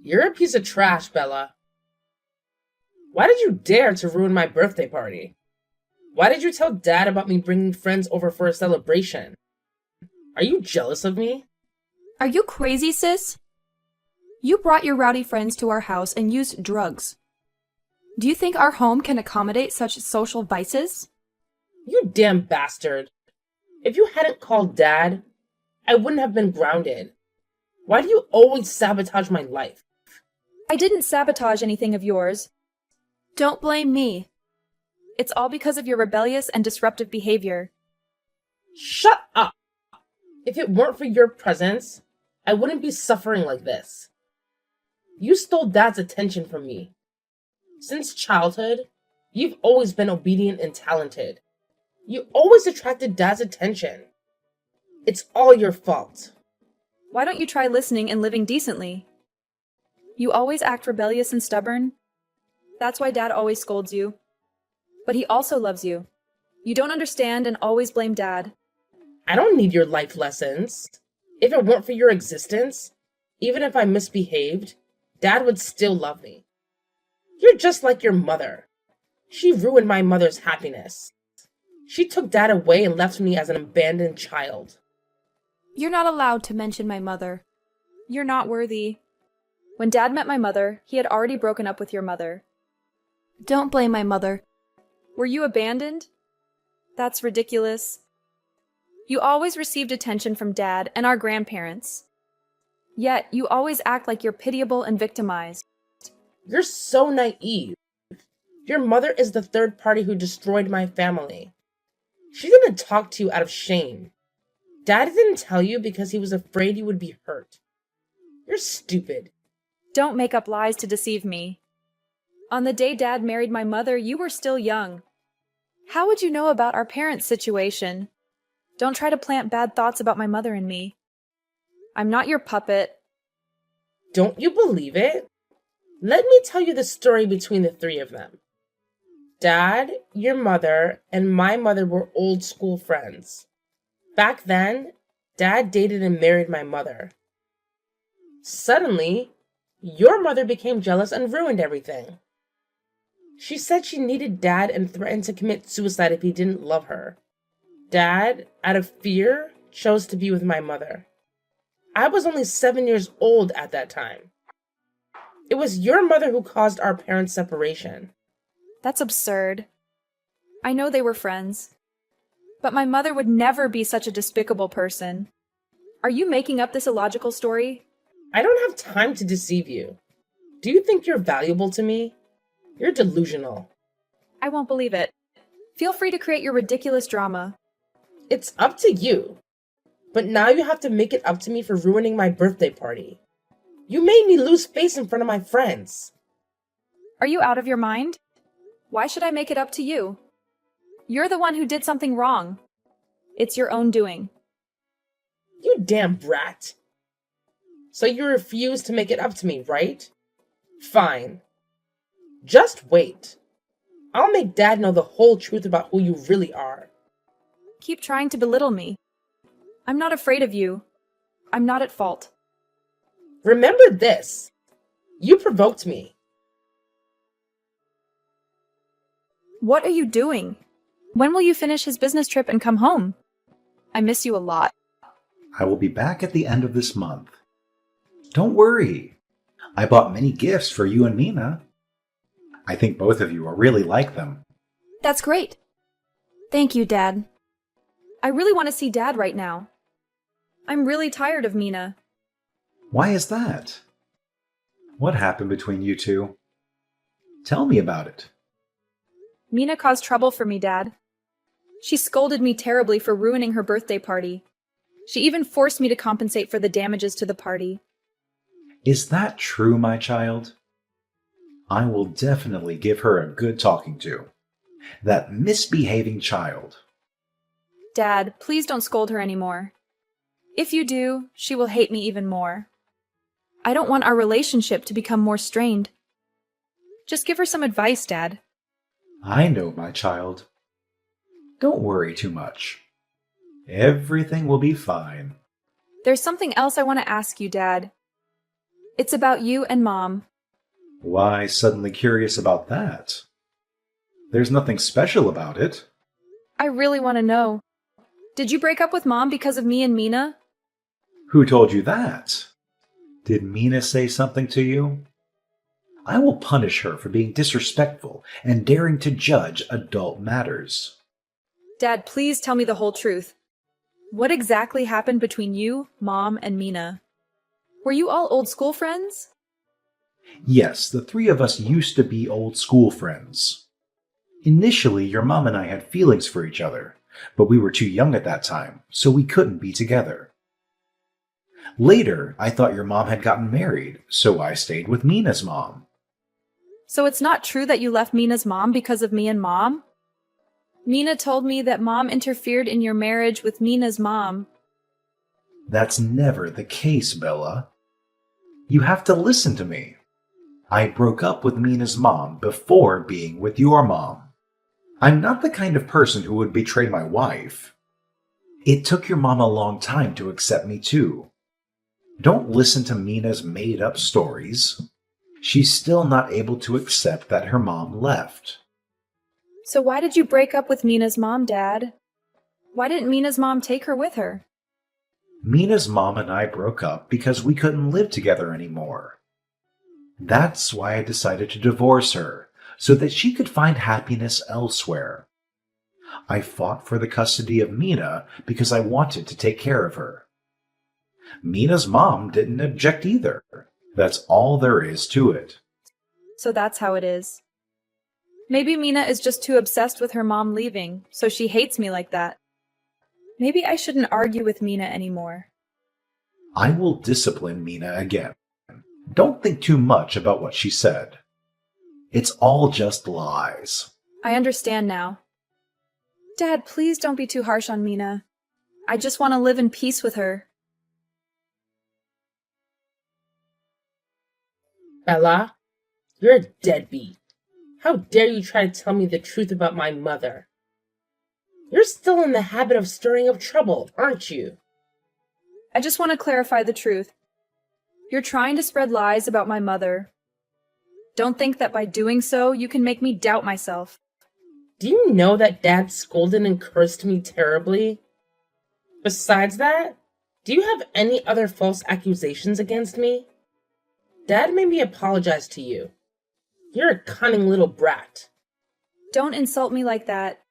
You're a piece of trash, Bella. Why did you dare to ruin my birthday party? Why did you tell Dad about me bringing friends over for a celebration? Are you jealous of me? Are you crazy, sis? You brought your rowdy friends to our house and used drugs. Do you think our home can accommodate such social vices? You damn bastard. If you hadn't called Dad, I wouldn't have been grounded. Why do you always sabotage my life? I didn't sabotage anything of yours. Don't blame me. It's all because of your rebellious and disruptive behavior. Shut up! If it weren't for your presence, I wouldn't be suffering like this. You stole Dad's attention from me. Since childhood, you've always been obedient and talented. You always attracted Dad's attention. It's all your fault. Why don't you try listening and living decently? You always act rebellious and stubborn. That's why Dad always scolds you. But he also loves you. You don't understand and always blame Dad. I don't need your life lessons. If it weren't for your existence, even if I misbehaved, Dad would still love me. You're just like your mother. She ruined my mother's happiness. She took Dad away and left me as an abandoned child. You're not allowed to mention my mother. You're not worthy. When Dad met my mother, he had already broken up with your mother. Don't blame my mother. Were you abandoned? That's ridiculous. You always received attention from Dad and our grandparents. Yet, you always act like you're pitiable and victimized. You're so naive. Your mother is the third party who destroyed my family. She didn't talk to you out of shame. Dad didn't tell you because he was afraid you would be hurt. You're stupid. Don't make up lies to deceive me. On the day Dad married my mother, you were still young. How would you know about our parents' situation? Don't try to plant bad thoughts about my mother and me. I'm not your puppet. Don't you believe it? Let me tell you the story between the three of them. Dad, your mother, and my mother were old school friends. Back then, Dad dated and married my mother. Suddenly, your mother became jealous and ruined everything. She said she needed Dad and threatened to commit suicide if he didn't love her. Dad, out of fear, chose to be with my mother. I was only 7 years old at that time. It was your mother who caused our parents' separation. That's absurd. I know they were friends. But my mother would never be such a despicable person. Are you making up this illogical story? I don't have time to deceive you. Do you think you're valuable to me? You're delusional. I won't believe it. Feel free to create your ridiculous drama. It's up to you. But now you have to make it up to me for ruining my birthday party. You made me lose face in front of my friends. Are you out of your mind? Why should I make it up to you? You're the one who did something wrong. It's your own doing. You damn brat. So you refuse to make it up to me, right? Fine. Just wait. I'll make Dad know the whole truth about who you really are. Keep trying to belittle me. I'm not afraid of you. I'm not at fault. Remember this. You provoked me. What are you doing? When will you finish his business trip and come home? I miss you a lot. I will be back at the end of this month. Don't worry. I bought many gifts for you and Mina. I think both of you will really like them. That's great. Thank you, Dad. I really want to see Dad right now. I'm really tired of Mina. Why is that? What happened between you two? Tell me about it. Mina caused trouble for me, Dad. She scolded me terribly for ruining her birthday party. She even forced me to compensate for the damages to the party. Is that true, my child? I will definitely give her a good talking to. That misbehaving child. Dad, please don't scold her anymore. If you do, she will hate me even more. I don't want our relationship to become more strained. Just give her some advice, Dad. I know, my child. Don't worry too much. Everything will be fine. There's something else I want to ask you, Dad. It's about you and Mom. Why suddenly curious about that? There's nothing special about it. I really want to know. Did you break up with Mom because of me and Mina? Who told you that? Did Mina say something to you? I will punish her for being disrespectful and daring to judge adult matters. Dad, please tell me the whole truth. What exactly happened between you, Mom, and Mina? Were you all old school friends? Yes, the three of us used to be old school friends. Initially, your mom and I had feelings for each other, but we were too young at that time, so we couldn't be together. Later, I thought your mom had gotten married, so I stayed with Mina's mom. So it's not true that you left Mina's mom because of me and Mom? Mina told me that Mom interfered in your marriage with Mina's mom. That's never the case, Bella. You have to listen to me. I broke up with Mina's mom before being with your mom. I'm not the kind of person who would betray my wife. It took your mom a long time to accept me too. Don't listen to Mina's made-up stories. She's still not able to accept that her mom left. So why did you break up with Mina's mom, Dad? Why didn't Mina's mom take her with her? Mina's mom and I broke up because we couldn't live together anymore. That's why I decided to divorce her, so that she could find happiness elsewhere. I fought for the custody of Mina because I wanted to take care of her. Mina's mom didn't object either. That's all there is to it. So that's how it is. Maybe Mina is just too obsessed with her mom leaving, so she hates me like that. Maybe I shouldn't argue with Mina anymore. I will discipline Mina again. Don't think too much about what she said. It's all just lies. I understand now. Dad, please don't be too harsh on Mina. I just want to live in peace with her. Bella, you're a deadbeat. How dare you try to tell me the truth about my mother? You're still in the habit of stirring up trouble, aren't you? I just want to clarify the truth. You're trying to spread lies about my mother. Don't think that by doing so, you can make me doubt myself. Do you know that Dad scolded and cursed me terribly? Besides that, do you have any other false accusations against me? Dad made me apologize to you. You're a cunning little brat. Don't insult me like that.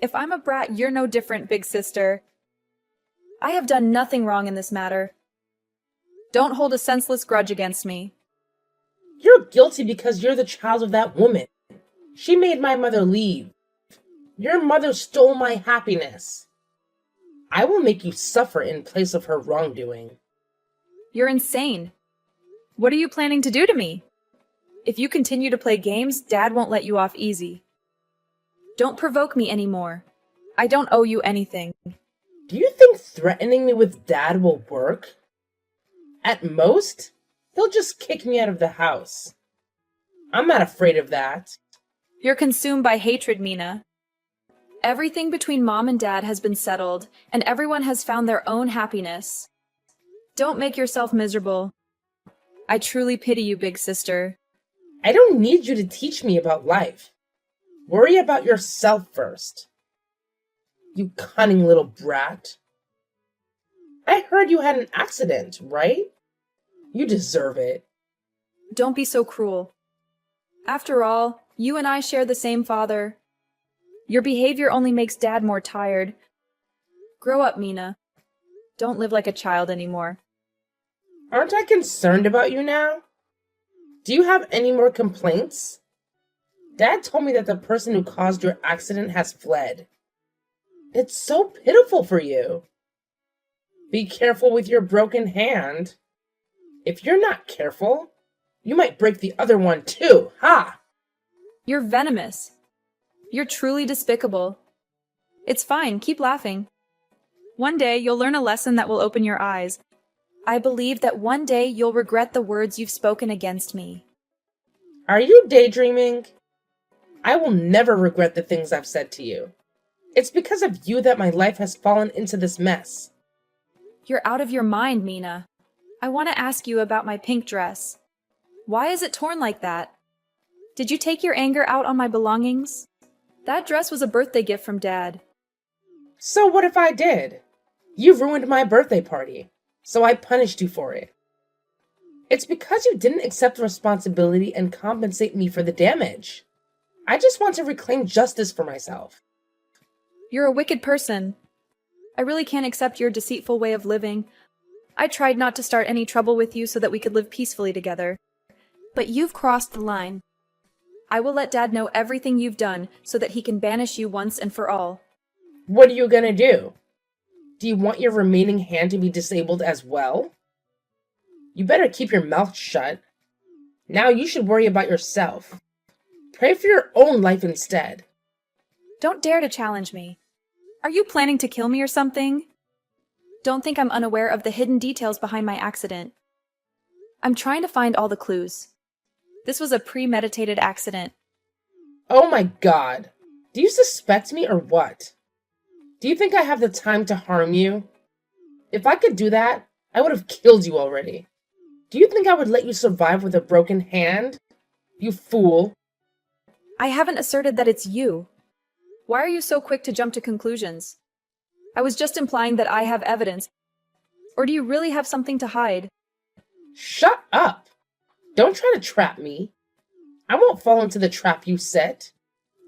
If I'm a brat, you're no different, big sister. I have done nothing wrong in this matter. Don't hold a senseless grudge against me. You're guilty because you're the child of that woman. She made my mother leave. Your mother stole my happiness. I will make you suffer in place of her wrongdoing. You're insane. What are you planning to do to me? If you continue to play games, Dad won't let you off easy. Don't provoke me anymore. I don't owe you anything. Do you think threatening me with Dad will work? At most, he'll just kick me out of the house. I'm not afraid of that. You're consumed by hatred, Mina. Everything between Mom and Dad has been settled, and everyone has found their own happiness. Don't make yourself miserable. I truly pity you, big sister. I don't need you to teach me about life. Worry about yourself first. You cunning little brat. I heard you had an accident, right? You deserve it. Don't be so cruel. After all, you and I share the same father. Your behavior only makes Dad more tired. Grow up, Mina. Don't live like a child anymore. Aren't I concerned about you now? Do you have any more complaints? Dad told me that the person who caused your accident has fled. It's so pitiful for you. Be careful with your broken hand. If you're not careful, you might break the other one too, ha! You're venomous. You're truly despicable. It's fine, keep laughing. One day you'll learn a lesson that will open your eyes. I believe that one day you'll regret the words you've spoken against me. Are you daydreaming? I will never regret the things I've said to you. It's because of you that my life has fallen into this mess. You're out of your mind, Mina. I want to ask you about my pink dress. Why is it torn like that? Did you take your anger out on my belongings? That dress was a birthday gift from Dad. So what if I did? You ruined my birthday party, so I punished you for it. It's because you didn't accept responsibility and compensate me for the damage. I just want to reclaim justice for myself. You're a wicked person. I really can't accept your deceitful way of living. I tried not to start any trouble with you so that we could live peacefully together. But you've crossed the line. I will let Dad know everything you've done so that he can banish you once and for all. What are you gonna do? Do you want your remaining hand to be disabled as well? You better keep your mouth shut. Now you should worry about yourself. Pray for your own life instead. Don't dare to challenge me. Are you planning to kill me or something? Don't think I'm unaware of the hidden details behind my accident. I'm trying to find all the clues. This was a premeditated accident. Oh my God. Do you suspect me or what? Do you think I have the time to harm you? If I could do that, I would have killed you already. Do you think I would let you survive with a broken hand? You fool. I haven't asserted that it's you. Why are you so quick to jump to conclusions? I was just implying that I have evidence. Or do you really have something to hide? Shut up. Don't try to trap me. I won't fall into the trap you set.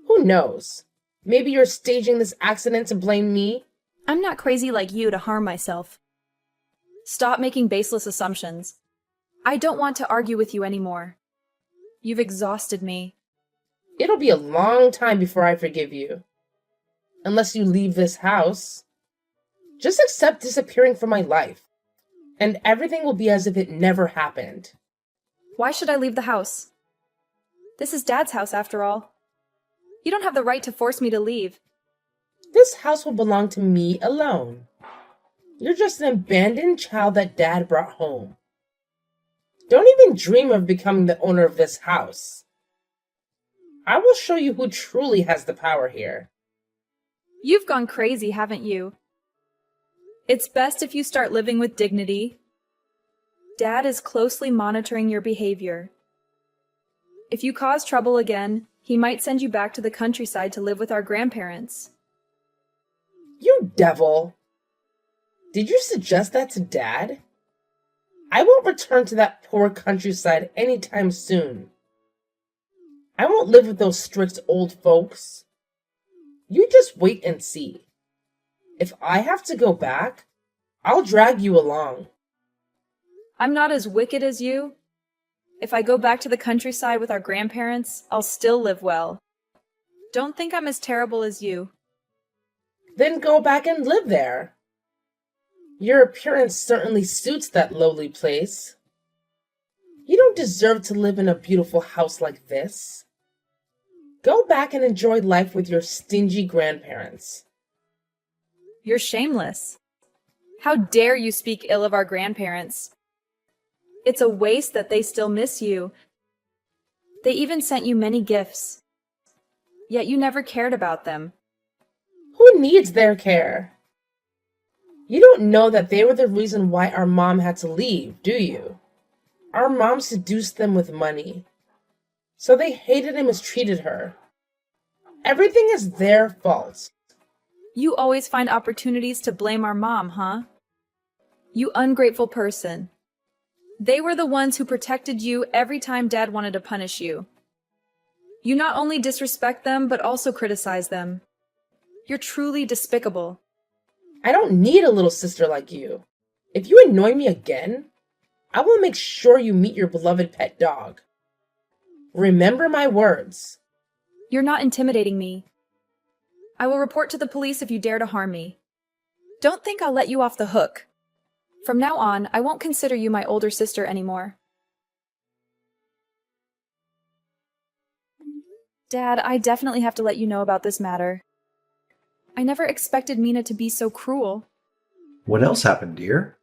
Who knows? Maybe you're staging this accident to blame me? I'm not crazy like you to harm myself. Stop making baseless assumptions. I don't want to argue with you anymore. You've exhausted me. It'll be a long time before I forgive you. Unless you leave this house. Just accept disappearing from my life, and everything will be as if it never happened. Why should I leave the house? This is Dad's house, after all. You don't have the right to force me to leave. This house will belong to me alone. You're just an abandoned child that Dad brought home. Don't even dream of becoming the owner of this house. I will show you who truly has the power here. You've gone crazy, haven't you? It's best if you start living with dignity. Dad is closely monitoring your behavior. If you cause trouble again, he might send you back to the countryside to live with our grandparents. You devil! Did you suggest that to Dad? I won't return to that poor countryside anytime soon. I won't live with those strict old folks. You just wait and see. If I have to go back, I'll drag you along. I'm not as wicked as you. If I go back to the countryside with our grandparents, I'll still live well. Don't think I'm as terrible as you. Then go back and live there. Your appearance certainly suits that lowly place. You don't deserve to live in a beautiful house like this. Go back and enjoy life with your stingy grandparents. You're shameless. How dare you speak ill of our grandparents? It's a waste that they still miss you. They even sent you many gifts. Yet you never cared about them. Who needs their care? You don't know that they were the reason why our mom had to leave, do you? Our mom seduced them with money. So they hated and mistreated her. Everything is their fault. You always find opportunities to blame our mom, huh? You ungrateful person. They were the ones who protected you every time Dad wanted to punish you. You not only disrespect them, but also criticize them. You're truly despicable. I don't need a little sister like you. If you annoy me again, I will make sure you meet your beloved pet dog. Remember my words. You're not intimidating me. I will report to the police if you dare to harm me. Don't think I'll let you off the hook. From now on, I won't consider you my older sister anymore. Dad, I definitely have to let you know about this matter. I never expected Mina to be so cruel. What else happened, dear?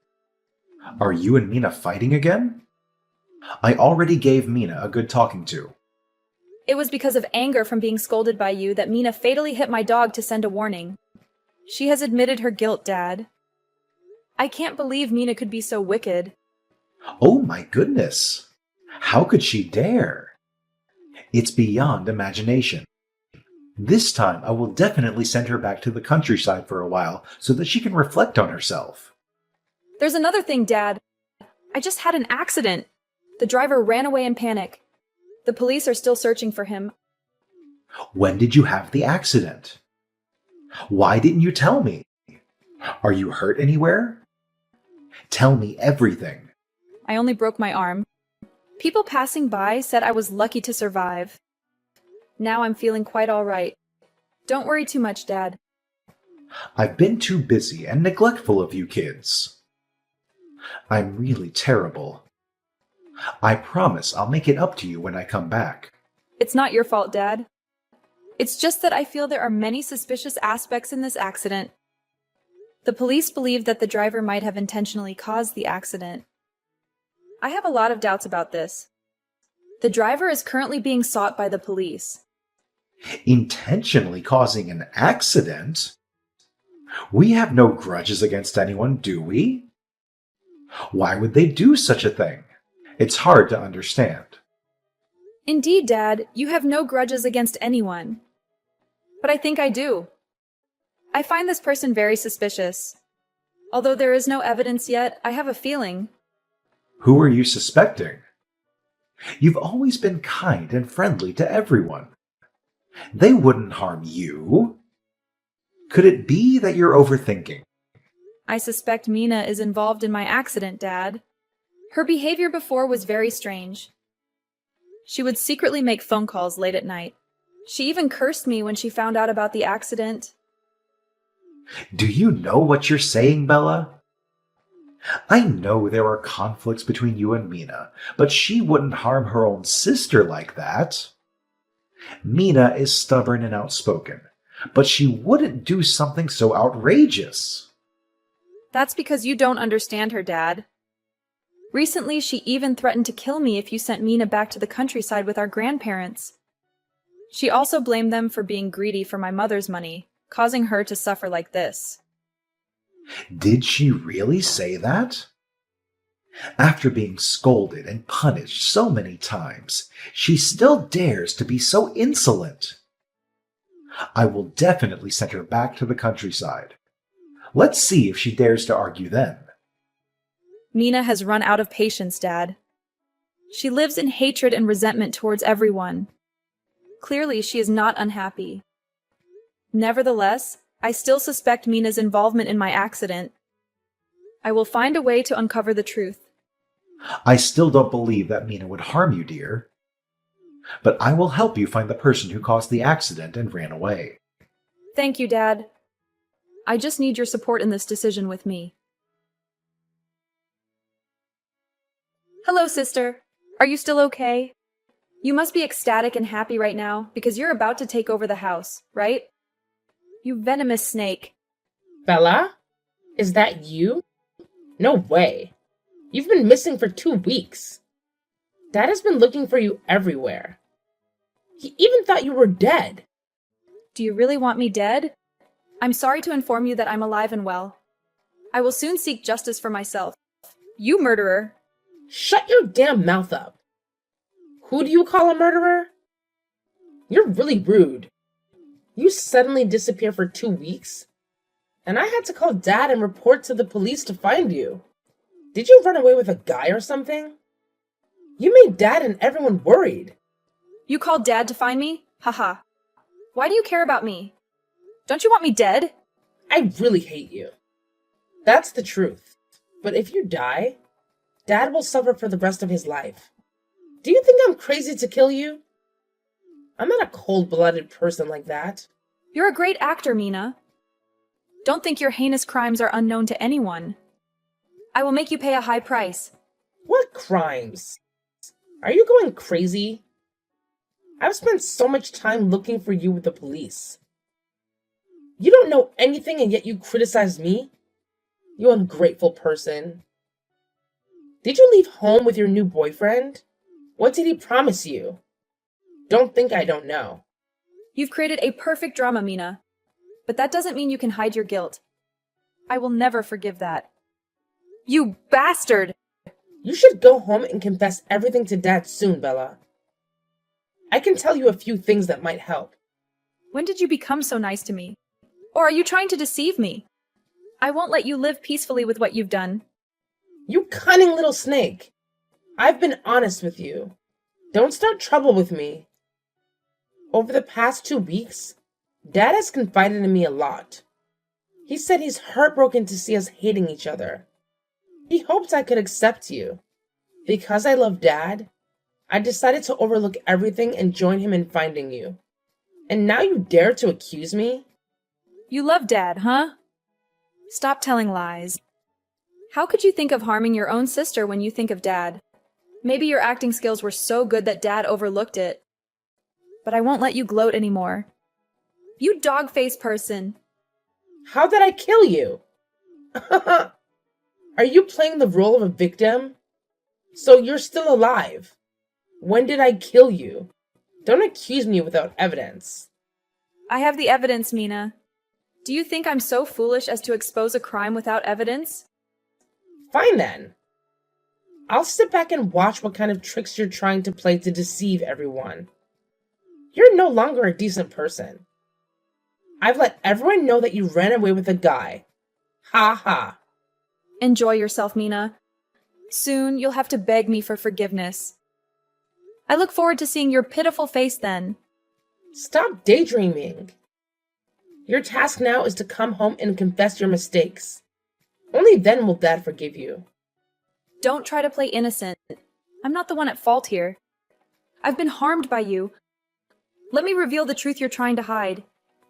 Are you and Mina fighting again? I already gave Mina a good talking to. It was because of anger from being scolded by you that Mina fatally hit my dog to send a warning. She has admitted her guilt, Dad. I can't believe Mina could be so wicked. Oh my goodness! How could she dare? It's beyond imagination. This time I will definitely send her back to the countryside for a while so that she can reflect on herself. There's another thing, Dad. I just had an accident. The driver ran away in panic. The police are still searching for him. When did you have the accident? Why didn't you tell me? Are you hurt anywhere? Tell me everything. I only broke my arm. People passing by said I was lucky to survive. Now I'm feeling quite all right. Don't worry too much, Dad. I've been too busy and neglectful of you kids. I'm really terrible. I promise I'll make it up to you when I come back. It's not your fault, Dad. It's just that I feel there are many suspicious aspects in this accident. The police believe that the driver might have intentionally caused the accident. I have a lot of doubts about this. The driver is currently being sought by the police. Intentionally causing an accident? We have no grudges against anyone, do we? Why would they do such a thing? It's hard to understand. Indeed, Dad, you have no grudges against anyone. But I think I do. I find this person very suspicious. Although there is no evidence yet, I have a feeling. Who are you suspecting? You've always been kind and friendly to everyone. They wouldn't harm you. Could it be that you're overthinking? I suspect Mina is involved in my accident, Dad. Her behavior before was very strange. She would secretly make phone calls late at night. She even cursed me when she found out about the accident. Do you know what you're saying, Bella? I know there are conflicts between you and Mina, but she wouldn't harm her own sister like that. Mina is stubborn and outspoken, but she wouldn't do something so outrageous. That's because you don't understand her, Dad. Recently, she even threatened to kill me if you sent Mina back to the countryside with our grandparents. She also blamed them for being greedy for my mother's money, causing her to suffer like this. Did she really say that? After being scolded and punished so many times, she still dares to be so insolent. I will definitely send her back to the countryside. Let's see if she dares to argue then. Mina has run out of patience, Dad. She lives in hatred and resentment towards everyone. Clearly, she is not unhappy. Nevertheless, I still suspect Mina's involvement in my accident. I will find a way to uncover the truth. I still don't believe that Mina would harm you, dear. But I will help you find the person who caused the accident and ran away. Thank you, Dad. I just need your support in this decision with me. Hello, sister. Are you still okay? You must be ecstatic and happy right now because you're about to take over the house, right? You venomous snake. Bella? Is that you? No way. You've been missing for 2 weeks. Dad has been looking for you everywhere. He even thought you were dead. Do you really want me dead? I'm sorry to inform you that I'm alive and well. I will soon seek justice for myself. You murderer. Shut your damn mouth up. Who do you call a murderer? You're really rude. You suddenly disappear for 2 weeks, and I had to call Dad and report to the police to find you. Did you run away with a guy or something? You made Dad and everyone worried. You called Dad to find me? Haha. Why do you care about me? Don't you want me dead? I really hate you. That's the truth. But if you die, Dad will suffer for the rest of his life. Do you think I'm crazy to kill you? I'm not a cold-blooded person like that. You're a great actor, Mina. Don't think your heinous crimes are unknown to anyone. I will make you pay a high price. What crimes? Are you going crazy? I've spent so much time looking for you with the police. You don't know anything and yet you criticize me? You ungrateful person. Did you leave home with your new boyfriend? What did he promise you? Don't think I don't know. You've created a perfect drama, Mina. But that doesn't mean you can hide your guilt. I will never forgive that. You bastard! You should go home and confess everything to Dad soon, Bella. I can tell you a few things that might help. When did you become so nice to me? Or are you trying to deceive me? I won't let you live peacefully with what you've done. You cunning little snake. I've been honest with you. Don't start trouble with me. Over the past 2 weeks, Dad has confided in me a lot. He said he's heartbroken to see us hating each other. He hoped I could accept you. Because I love Dad, I decided to overlook everything and join him in finding you. And now you dare to accuse me? You love Dad, huh? Stop telling lies. How could you think of harming your own sister when you think of Dad? Maybe your acting skills were so good that Dad overlooked it. But I won't let you gloat anymore. You dog-faced person. How did I kill you? Are you playing the role of a victim? So you're still alive. When did I kill you? Don't accuse me without evidence. I have the evidence, Mina. Do you think I'm so foolish as to expose a crime without evidence? Fine then. I'll sit back and watch what kind of tricks you're trying to play to deceive everyone. You're no longer a decent person. I've let everyone know that you ran away with a guy. Ha ha. Enjoy yourself, Mina. Soon you'll have to beg me for forgiveness. I look forward to seeing your pitiful face then. Stop daydreaming. Your task now is to come home and confess your mistakes. Only then will Dad forgive you. Don't try to play innocent. I'm not the one at fault here. I've been harmed by you. Let me reveal the truth you're trying to hide.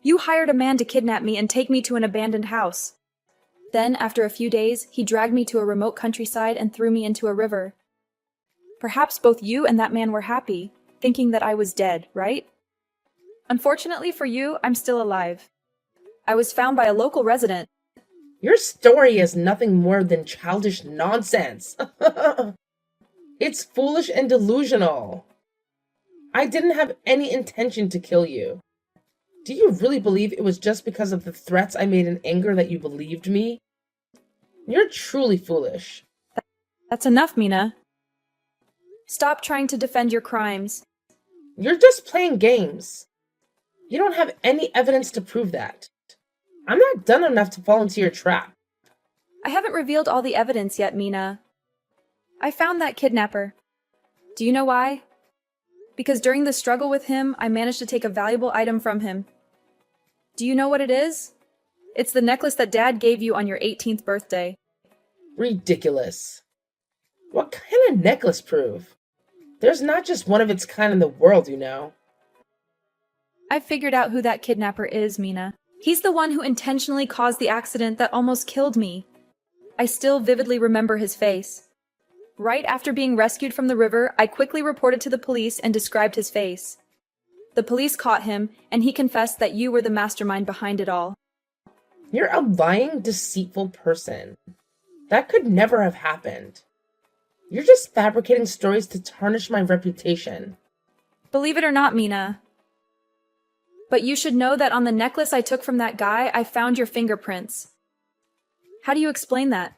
You hired a man to kidnap me and take me to an abandoned house. Then, after a few days, he dragged me to a remote countryside and threw me into a river. Perhaps both you and that man were happy, thinking that I was dead, right? Unfortunately for you, I'm still alive. I was found by a local resident. Your story is nothing more than childish nonsense. It's foolish and delusional. I didn't have any intention to kill you. Do you really believe it was just because of the threats I made in anger that you believed me? You're truly foolish. That's enough, Mina. Stop trying to defend your crimes. You're just playing games. You don't have any evidence to prove that. I'm not dumb enough to fall into your trap. I haven't revealed all the evidence yet, Mina. I found that kidnapper. Do you know why? Because during the struggle with him, I managed to take a valuable item from him. Do you know what it is? It's the necklace that Dad gave you on your 18th birthday. Ridiculous. What kind of necklace proof? There's not just one of its kind in the world, you know. I've figured out who that kidnapper is, Mina. He's the one who intentionally caused the accident that almost killed me. I still vividly remember his face. Right after being rescued from the river, I quickly reported to the police and described his face. The police caught him, and he confessed that you were the mastermind behind it all. You're a lying, deceitful person. That could never have happened. You're just fabricating stories to tarnish my reputation. Believe it or not, Mina. But you should know that on the necklace I took from that guy, I found your fingerprints. How do you explain that?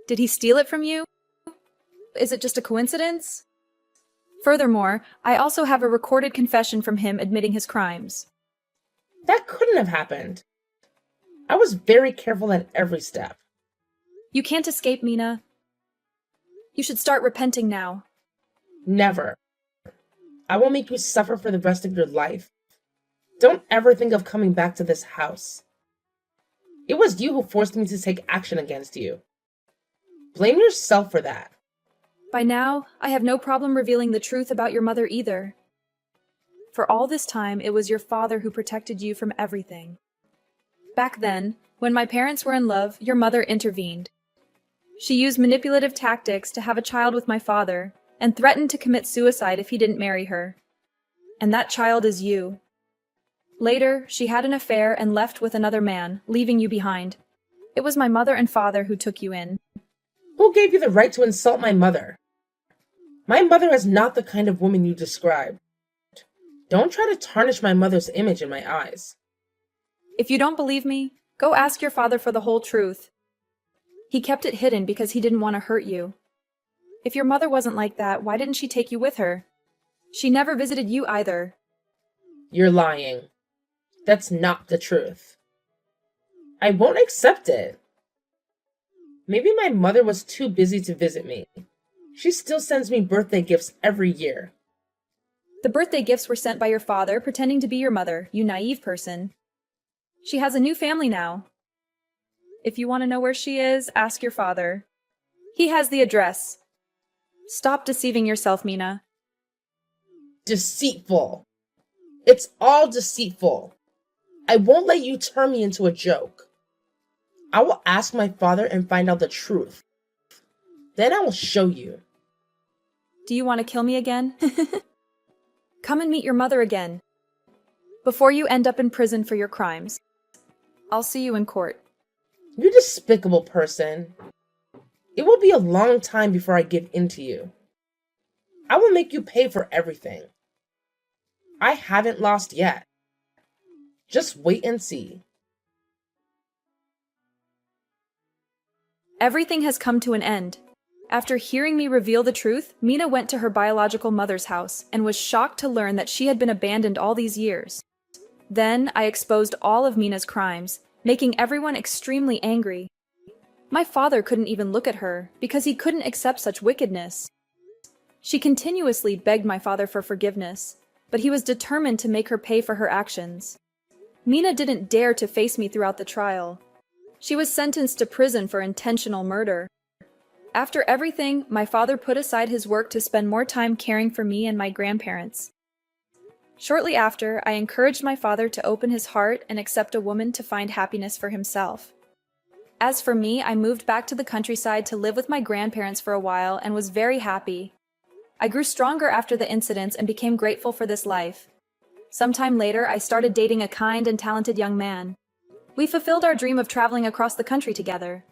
Did he steal it from you? Is it just a coincidence? Furthermore, I also have a recorded confession from him admitting his crimes. That couldn't have happened. I was very careful at every step. You can't escape, Mina. You should start repenting now. Never. I will make you suffer for the rest of your life. Don't ever think of coming back to this house. It was you who forced me to take action against you. Blame yourself for that. By now, I have no problem revealing the truth about your mother either. For all this time, it was your father who protected you from everything. Back then, when my parents were in love, your mother intervened. She used manipulative tactics to have a child with my father, and threatened to commit suicide if he didn't marry her. And that child is you. Later, she had an affair and left with another man, leaving you behind. It was my mother and father who took you in. Who gave you the right to insult my mother? My mother is not the kind of woman you described. Don't try to tarnish my mother's image in my eyes. If you don't believe me, go ask your father for the whole truth. He kept it hidden because he didn't want to hurt you. If your mother wasn't like that, why didn't she take you with her? She never visited you either. You're lying. That's not the truth. I won't accept it. Maybe my mother was too busy to visit me. She still sends me birthday gifts every year. The birthday gifts were sent by your father pretending to be your mother, you naive person. She has a new family now. If you want to know where she is, ask your father. He has the address. Stop deceiving yourself, Mina. Deceitful. It's all deceitful. I won't let you turn me into a joke. I will ask my father and find out the truth. Then I will show you. Do you want to kill me again? Come and meet your mother again. Before you end up in prison for your crimes. I'll see you in court. You despicable person. It will be a long time before I give in to you. I will make you pay for everything. I haven't lost yet. Just wait and see. Everything has come to an end. After hearing me reveal the truth, Mina went to her biological mother's house and was shocked to learn that she had been abandoned all these years. Then I exposed all of Mina's crimes, making everyone extremely angry. My father couldn't even look at her because he couldn't accept such wickedness. She continuously begged my father for forgiveness, but he was determined to make her pay for her actions. Mina didn't dare to face me throughout the trial. She was sentenced to prison for intentional murder. After everything, my father put aside his work to spend more time caring for me and my grandparents. Shortly after, I encouraged my father to open his heart and accept a woman to find happiness for himself. As for me, I moved back to the countryside to live with my grandparents for a while and was very happy. I grew stronger after the incidents and became grateful for this life. Sometime later, I started dating a kind and talented young man. We fulfilled our dream of traveling across the country together.